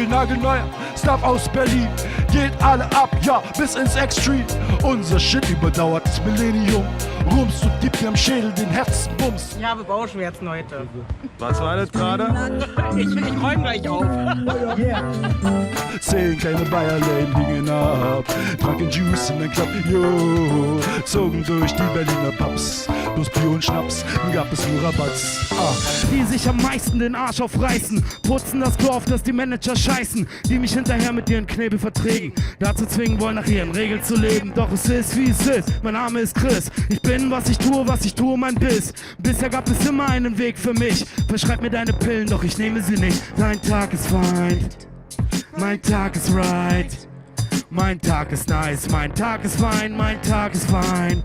Nagelneuer Stuff aus Berlin. Geht alle ab, ja, bis ins Extreme. Unser Shit überdauert das Millennium. Rums und gib mir am Schädel den Herzbums. Ich habe Bauchschmerzen heute. Was war das gerade? Ich räume gleich auf. 10 kleine Bayerläden hingen ab, tranken Juice in den Club, yo, zogen durch die Berliner Pubs. Bloß Bier und Schnaps, gab es nur Rabatz. Die sich am meisten den Arsch aufreißen, putzen das Klo auf, dass die Manager scheißen, die mich hinterher mit ihren Knebelverträgen dazu zwingen wollen, nach ihren Regeln zu leben. Doch es ist, wie es ist, mein Name ist Chris. Ich bin, was ich tue, mein Biss. Bisher gab es immer einen Weg für mich. Verschreib mir deine Pillen, doch ich nehme sie nicht. Dein Tag ist fein, mein Tag ist right. Mein Tag ist nice, mein Tag ist fein, mein Tag ist fein.